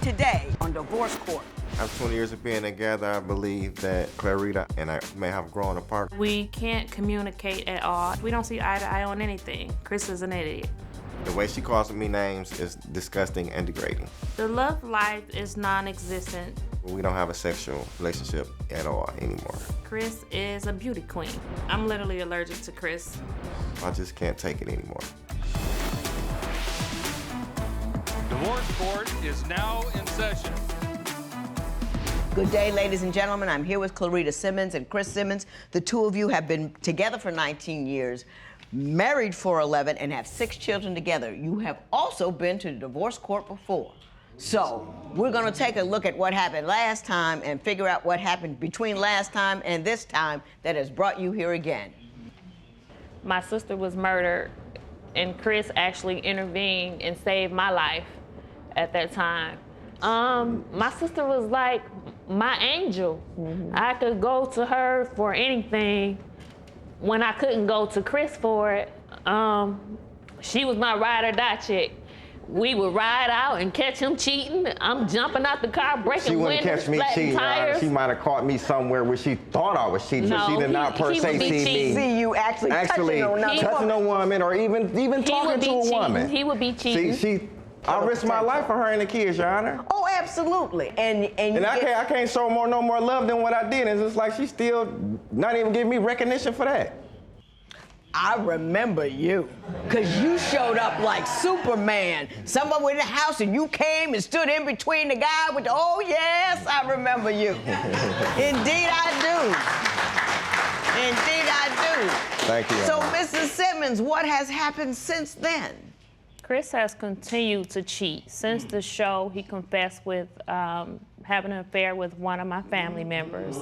today on Divorce Court. After 20 years of being together, I believe that Clarita and I may have grown apart. We can't communicate at all. We don't see eye to eye on anything. Chris is an idiot. The way she calls me names is disgusting and degrading. The love life is non-existent. We don't have a sexual relationship at all anymore. Chris is a beauty queen. I'm literally allergic to Chris. I just can't take it anymore. Divorce Court is now in session. Good day, ladies and gentlemen. I'm here with Clarita Simmons and Chris Simmons. The two of you have been together for 19 years, married for 11, and have 6 children together. You have also been to the divorce court before. So we're gonna take a look at what happened last time and figure out what happened between last time and this time that has brought you here again. My sister was murdered, and Chris actually intervened and saved my life at that time. My sister was like my angel. I could go to her for anything when I couldn't go to Chris for it. She was my ride or die chick. We would ride out and catch him cheating. I'm jumping out the car, breaking windows, catch me flattening cheating. tires. She might have caught me somewhere where she thought I was cheating. No, so she did not per he se would be see cheating. me See you actually touching on another touching a woman or even talking to a woman. He would be cheating. See, I risked my life for her and the kids, Your Honor. Oh, absolutely. And I can't show no more love than what I did. It's just like she's still not even giving me recognition for that. I remember you, because you showed up like Superman. Someone was in the house and you came and stood in between the guy with the, oh yes, I remember you. Indeed I do. Indeed I do. Thank you. So, Mrs. Simmons, what has happened since then? Chris has continued to cheat. Since the show, he confessed with having an affair with one of my family members.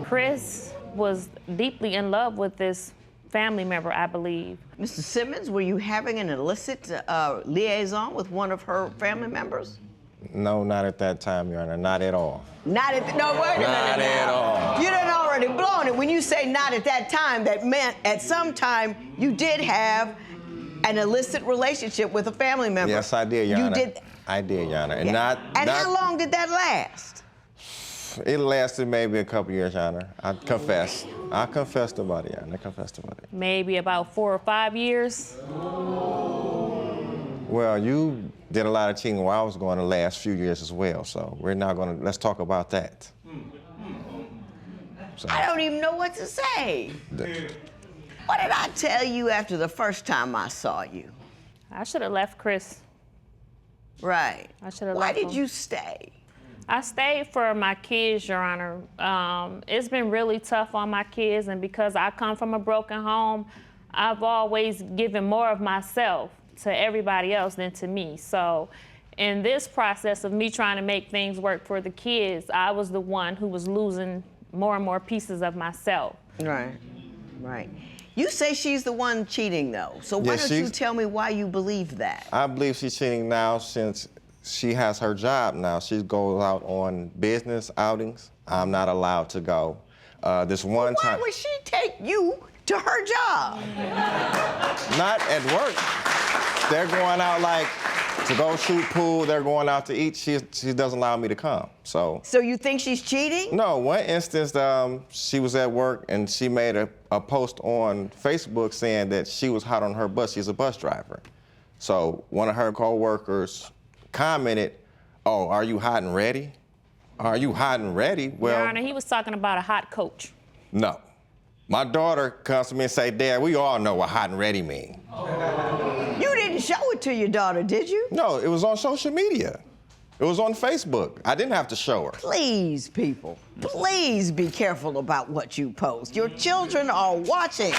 Chris was deeply in love with this family member, I believe. Mr. Simmons, were you having an illicit liaison with one of her family members? No, not at that time, Your Honor. Not at all. Not at, no, wait a minute. Not at all. You done already blown it. When you say not at that time, that meant at some time you did have an illicit relationship with a family member. Yes, I did, Your Honor. You did? I did, Your Honor. And Yeah. How long did that last? It lasted maybe a couple years, Your Honor. I confessed about it, Your Honor. I confessed about it. Maybe about 4 or 5 years. Well, you did a lot of cheating while I was going the last few years as well, so we're not going to, let's talk about that. So, I don't even know what to say. What did I tell you after the first time I saw you? I should have left Chris. Right. I should have Why left did him. you stay? I stayed for my kids, Your Honor. It's been really tough on my kids, and because I come from a broken home, I've always given more of myself to everybody else than to me. So in this process of me trying to make things work for the kids, I was the one who was losing more and more pieces of myself. Right, right. You say she's the one cheating, though. So why Yes, don't you tell me why you believe that? I believe she's cheating now since she has her job now. She goes out on business outings. I'm not allowed to go. This one Why time. would she take you to her job? Not at work. They're going out like to go shoot pool. They're going out to eat. She doesn't allow me to come. So you think she's cheating? no, one instance she was at work and she made a post on Facebook saying that she was hot on her bus. She's a bus driver. So one of her co-workers commented, "Oh, are you hot and ready? Are you hot and ready?" Well, Your Honor, he was talking about a hot coach. no. My daughter comes to me and say, "Dad, we all know what hot and ready mean." You didn't show it to your daughter, did you? No, it was on social media. It was on Facebook. I didn't have to show her. Please, people, please be careful about what you post. Your children are watching.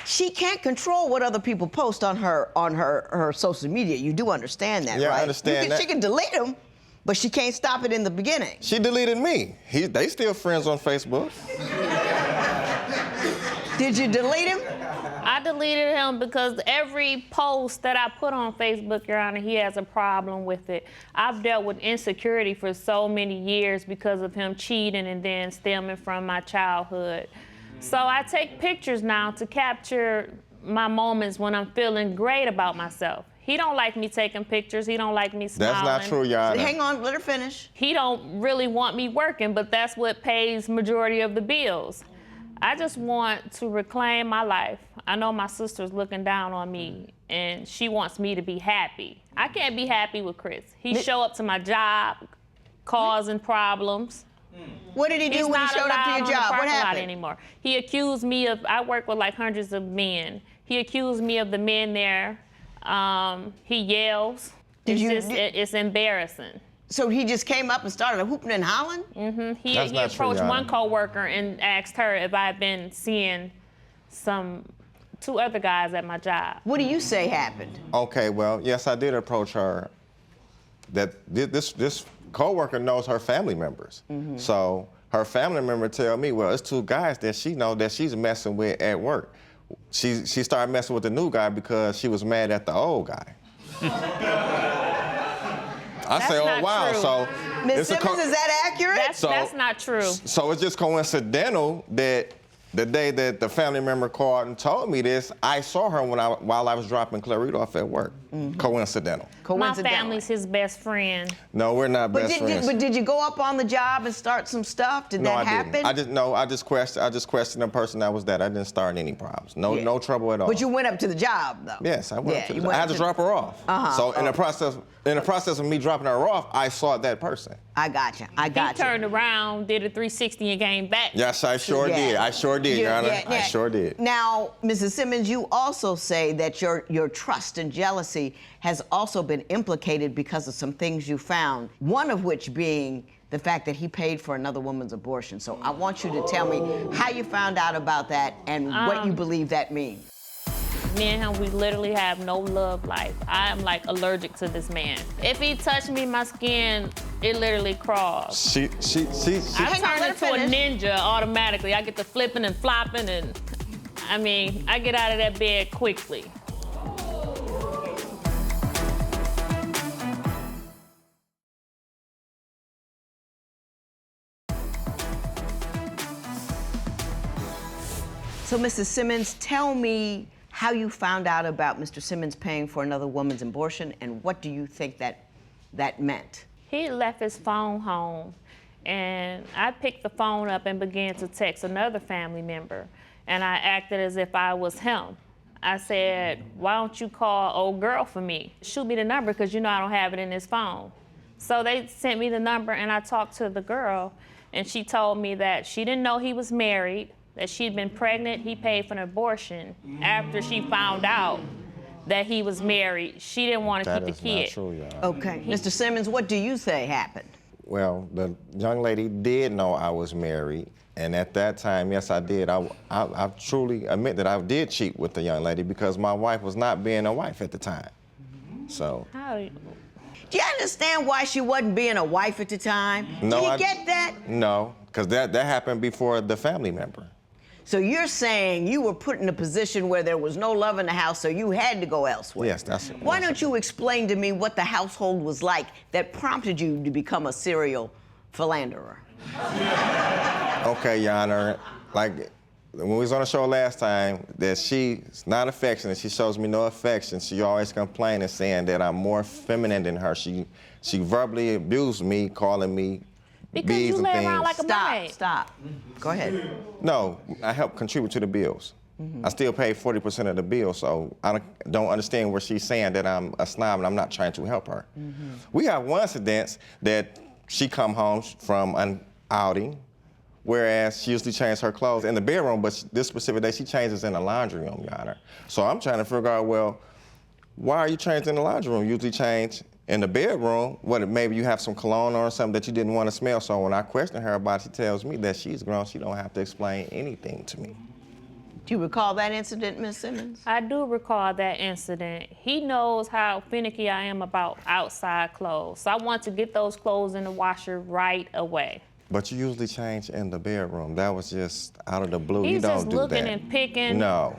She can't control what other people post on her social media. You do understand that, Yeah, right? I understand that. She can delete them, but she can't stop it in the beginning. She deleted me. They still friends on Facebook. Did you delete him? I deleted him because every post that I put on Facebook, Your Honor, he has a problem with it. I've dealt with insecurity for so many years because of him cheating and then stemming from my childhood. So I take pictures now to capture my moments when I'm feeling great about myself. He don't like me taking pictures. He don't like me smiling. That's not true, Your Honor. Hang on, let her finish. He don't really want me working, but that's what pays majority of the bills. I just want to reclaim my life. I know my sister's looking down on me, and she wants me to be happy. I can't be happy with Chris. He show up to my job, causing problems. What did he do when he showed up to your job? What happened? Anymore. He accused me of, I work with like hundreds of men. He accused me of the men there. He yells. It's embarrassing. So he just came up and started hooping and hollering? Mm-hmm. He approached one coworker and asked her if I had been seeing two other guys at my job. What do you say happened? Okay, well, yes, I did approach her. That this coworker knows her family members. Mm-hmm. So her family member tell me, well, it's two guys that she know that she's messing with at work. She started messing with the new guy because she was mad at the old guy. I say, oh, wow. True. So Ms. Simmons, is that accurate? That's not true. So it's just coincidental that the day that the family member called and told me this, I saw her while I was dropping Clarita off at work. Mm-hmm. Coincidental. My family's his best friend. No, we're not best friends. But did you go up on the job and start some stuff? Did that happen? I just questioned the person that was that. I didn't start any problems. No trouble at all. But you went up to the job though. Yes, I went up to the job. I had to drop her off. So in the process of me dropping her off, I saw that person. I got you. He turned around, did a 360 and came back. Yes, I sure did. I sure did, Your Honor. I sure did. Now, Mrs. Simmons, you also say that your trust and jealousy has also been implicated because of some things you found, one of which being the fact that he paid for another woman's abortion. So I want you to tell me how you found out about that and what you believe that means. Me and him, we literally have no love life. I am like allergic to this man. If he touched me, my skin, it literally crawls. I turn into a ninja automatically. I get to flipping and flopping and, I get out of that bed quickly. So, Mrs. Simmons, tell me how you found out about Mr. Simmons paying for another woman's abortion, and what do you think that meant? He left his phone home, and I picked the phone up and began to text another family member, and I acted as if I was him. I said, why don't you call old girl for me? Shoot me the number, because you know I don't have it in this phone. So they sent me the number, and I talked to the girl, and she told me that she didn't know he was married, that she'd been pregnant. He paid for an abortion. After she found out that he was married, she didn't want to keep the kid. That is not true, y'all. Okay. Mr. Simmons, what do you say happened? Well, the young lady did know I was married, and at that time, yes, I did. I truly admit that I did cheat with the young lady because my wife was not being a wife at the time. So. Do you understand why she wasn't being a wife at the time? No, do you get that? No, because that happened before the family member. So you're saying you were put in a position where there was no love in the house, so you had to go elsewhere. Yes, that's it. Why don't you explain to me what the household was like that prompted you to become a serial philanderer? Okay, Your Honor. Like, when we was on the show last time, that she's not affectionate. She shows me no affection. She always complaining, saying that I'm more feminine than her. She verbally abused me, calling me because you lay around like a maid. Stop. Go ahead. No, I help contribute to the bills. Mm-hmm. I still pay 40% of the bill, so I don't understand where she's saying that I'm a snob and I'm not trying to help her. Mm-hmm. We have one incident that she come home from an outing, whereas she usually changes her clothes in the bedroom, but this specific day she changes in the laundry room, Your Honor. So I'm trying to figure out, well, why are you changing in the laundry room? You usually change in the bedroom. What, maybe you have some cologne or something that you didn't want to smell. So when I question her about it, she tells me that she's grown. She don't have to explain anything to me. Do you recall that incident, Ms. Simmons? I do recall that incident. He knows how finicky I am about outside clothes. So I want to get those clothes in the washer right away. But you usually change in the bedroom. That was just out of the blue. He's you don't just do looking that. And picking. No.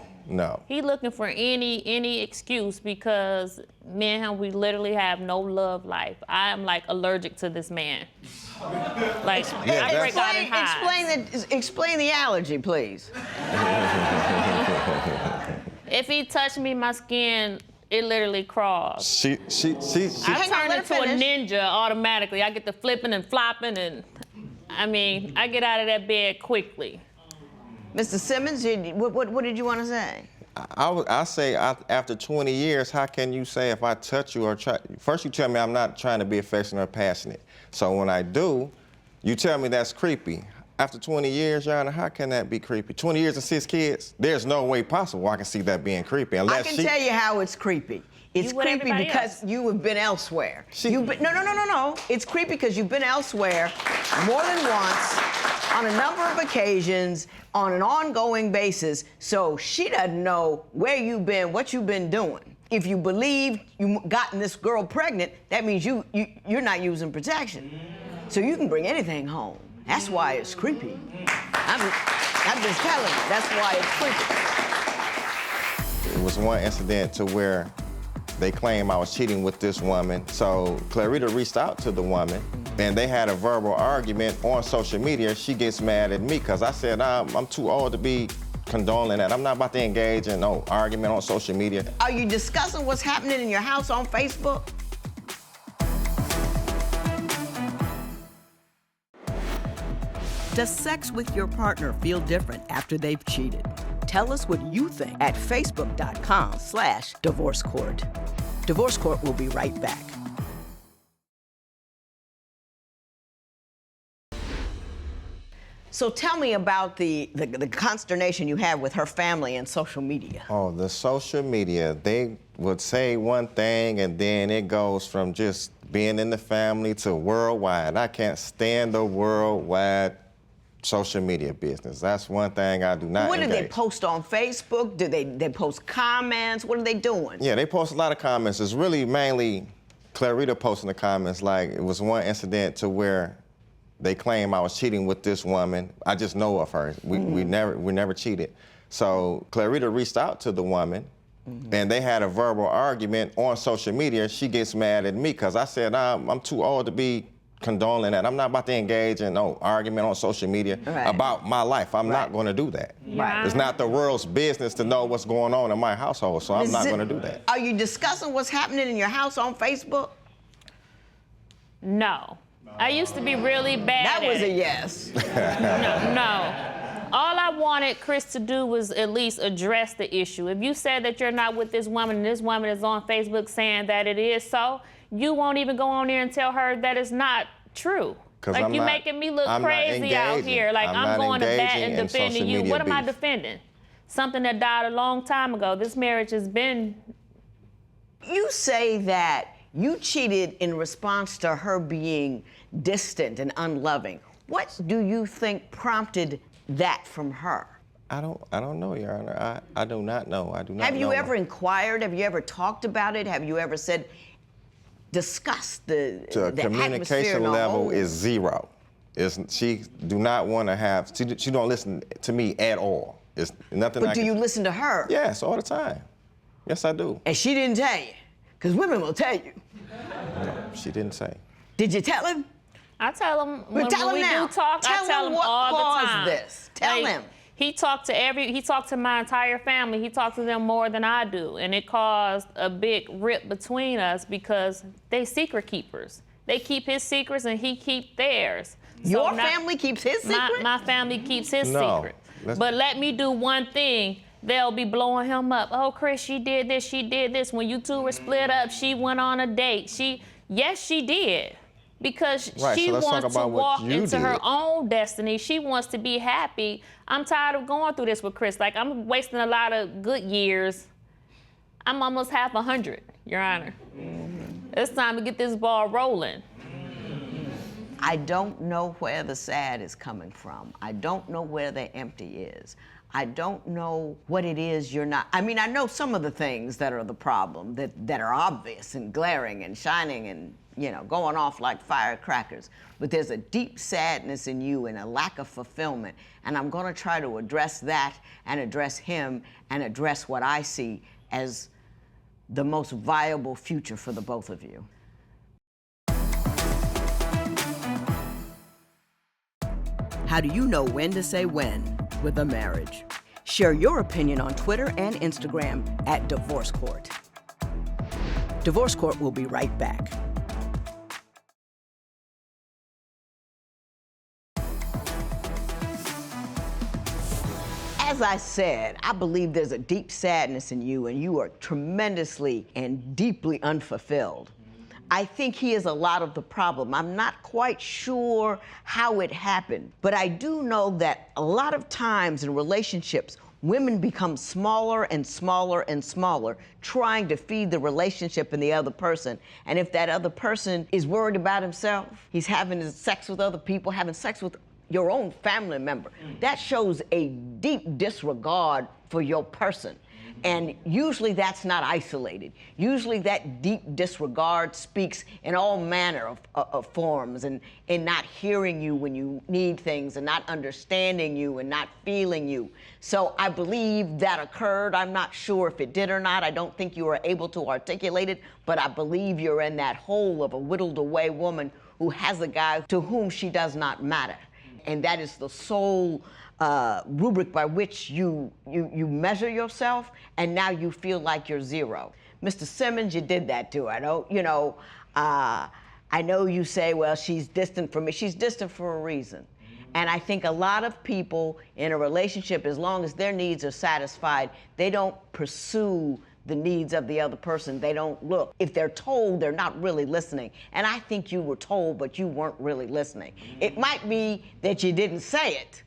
He looking for any excuse because me and him, we literally have no love life. I am like allergic to this man. Like, I break out in hives. Explain the allergy, please. If he touched me, my skin, it literally crawls. She I turn let her into a finish. ninja automatically. I get the flipping and flopping, and I mean, I get out of that bed quickly. Mr. Simmons, what did you want to say? I say after 20 years, how can you say if I touch you or try? First, you tell me I'm not trying to be affectionate or passionate. So when I do, you tell me that's creepy. After 20 years, Your Honor, how can that be creepy? 20 years and 6 kids? There's no way possible I can see that being creepy. I can tell you how it's creepy. It's You with creepy everybody because else. you have been elsewhere. No. It's creepy because you've been elsewhere more than once, on a number of occasions, on an ongoing basis. So she doesn't know where you've been, what you've been doing. If you believe you gotten this girl pregnant, that means you're not using protection. So you can bring anything home. That's why it's creepy. I'm just telling you, that's why it's creepy. It was one incident to where they claim I was cheating with this woman. So Clarita reached out to the woman, and they had a verbal argument on social media. She gets mad at me because I said, I'm too old to be condoning that. I'm not about to engage in no argument on social media. Are you discussing what's happening in your house on Facebook? Does sex with your partner feel different after they've cheated? Tell us what you think at facebook.com/divorce court. Divorce Court will be right back. So tell me about the consternation you have with her family and social media. Oh, the social media, they would say one thing and then it goes from just being in the family to worldwide. I can't stand the worldwide social media business. That's one thing I do not What do they engage. post on Facebook? Do they post comments? What are they doing? Yeah, they post a lot of comments. It's really mainly Clarita posting the comments. Like, it was one incident to where they claim I was cheating with this woman. I just know of her. We never cheated. So Clarita reached out to the woman, and they had a verbal argument on social media. She gets mad at me because I said, I'm too old to be condoning that. I'm not about to engage in no argument on social media about my life. I'm not going to do that. Right. It's not the world's business to know what's going on in my household, so I'm not going to do that. Are you discussing what's happening in your house on Facebook? No. I used to be really bad That was at a it. yes. No. All I wanted Chris to do was at least address the issue. If you said that you're not with this woman and this woman is on Facebook saying that it is so, you won't even go on there and tell her that it's not true. Like, you're making me look crazy out here. Like, I'm going to bat and defending you. What am I defending? Something that died a long time ago. This marriage has been... You say that you cheated in response to her being distant and unloving. What do you think prompted that from her? I don't know, Your Honor. I do not know. I do not know. Have you ever inquired? Have you ever talked about it? Have you ever discussed the communication level is zero. She do not want to have. She don't listen to me at all. It's nothing. But do you listen to her? Yes, all the time. Yes, I do. And she didn't tell you, because women will tell you. No, she didn't say. Did you tell him? I tell him when tell him we now. do talk, Tell I tell him him what all the caused time. this. Tell him. He talked to my entire family. He talked to them more than I do. And it caused a big rip between us because they secret keepers. They keep his secrets and he keep theirs. Your family keeps his secret? My family keeps his No. secret. But let me do one thing. They'll be blowing him up. Oh, Chris, she did this, she did this. When you two were split up, she went on a date. Yes, she did. Because she wants to walk into her own destiny. She wants to be happy. I'm tired of going through this with Chris. Like, I'm wasting a lot of good years. I'm almost half 100, Your Honor. It's time to get this ball rolling. I don't know where the sad is coming from. I don't know where the empty is. I don't know what it is you're not. I mean, I know some of the things that are the problem, that are obvious and glaring and shining and, going off like firecrackers. But there's a deep sadness in you and a lack of fulfillment. And I'm going to try to address that and address him and address what I see as the most viable future for the both of you. How do you know when to say when with a marriage? Share your opinion on Twitter and Instagram @Divorce Court. Divorce Court will be right back. As I said, I believe there's a deep sadness in you, and you are tremendously and deeply unfulfilled. I think he is a lot of the problem. I'm not quite sure how it happened, but I do know that a lot of times in relationships, women become smaller and smaller and smaller, trying to feed the relationship in the other person. And if that other person is worried about himself, he's having sex with other people, having sex with your own family member, that shows a deep disregard for your person. And usually that's not isolated. Usually that deep disregard speaks in all manner of forms, and in not hearing you when you need things, and not understanding you, and not feeling you. So I believe that occurred. I'm not sure if it did or not. I don't think you were able to articulate it, but I believe you're in that hole of a whittled away woman who has a guy to whom she does not matter. And that is the sole rubric by which you measure yourself, and now you feel like you're zero. Mr. Simmons, you did that too. I know you say, well, she's distant from me. She's distant for a reason. And I think a lot of people in a relationship, as long as their needs are satisfied, they don't pursue the needs of the other person. They don't look. If they're told, they're not really listening. And I think you were told, but you weren't really listening. It might be that you didn't say it.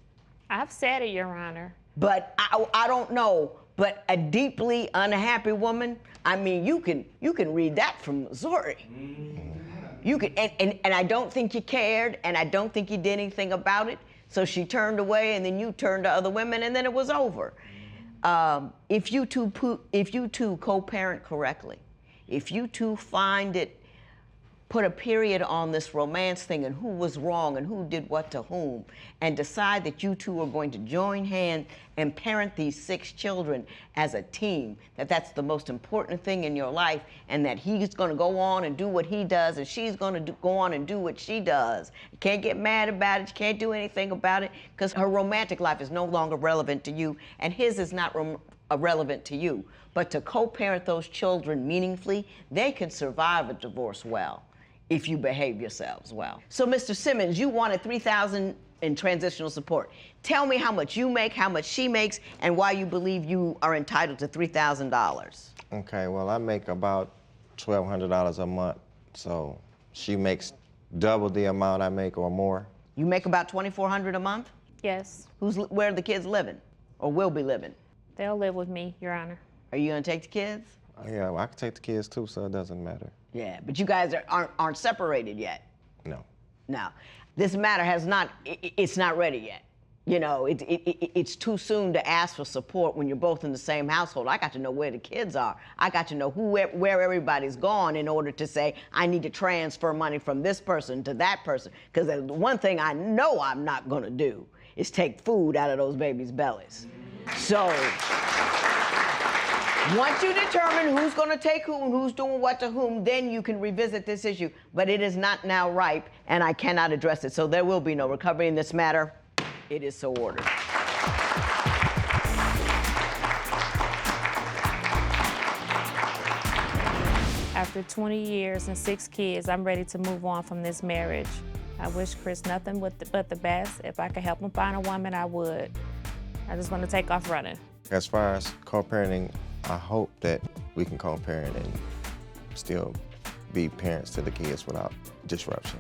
I've said it, Your Honor. But I don't know. But a deeply unhappy woman, I mean, you can read that from Missouri. You can, and I don't think you cared, and I don't think you did anything about it. So she turned away, and then you turned to other women, and then it was over. If you two co-parent correctly, if you two find it, put a period on this romance thing and who was wrong and who did what to whom, and decide that you two are going to join hands and parent these 6 children as a team, that's the most important thing in your life, and that he's going to go on and do what he does, and she's going to go on and do what she does. You can't get mad about it. You can't do anything about it, because her romantic life is no longer relevant to you, and his is not relevant to you. But to co-parent those children meaningfully, they can survive a divorce well, if you behave yourselves well. So, Mr. Simmons, you wanted $3,000 in transitional support. Tell me how much you make, how much she makes, and why you believe you are entitled to $3,000. Okay, well, I make about $1,200 a month, so she makes double the amount I make or more. You make about $2,400 a month? Yes. Where are the kids living, or will be living? They'll live with me, Your Honor. Are you gonna take the kids? Yeah, well, I can take the kids too, so it doesn't matter. Yeah, but you guys aren't separated yet. No. No, this matter it's not ready yet. You know, it's too soon to ask for support when you're both in the same household. I got to know where the kids are. I got to know where everybody's gone in order to say, I need to transfer money from this person to that person. Because the one thing I know I'm not gonna do is take food out of those babies' bellies. So, once you determine who's going to take who and who's doing what to whom, then you can revisit this issue. But it is not now ripe, and I cannot address it. So there will be no recovery in this matter. It is so ordered. After 20 years and 6 kids, I'm ready to move on from this marriage. I wish Chris nothing but the best. If I could help him find a woman, I would. I just want to take off running. As far as co-parenting, I hope that we can co-parent and still be parents to the kids without disruption.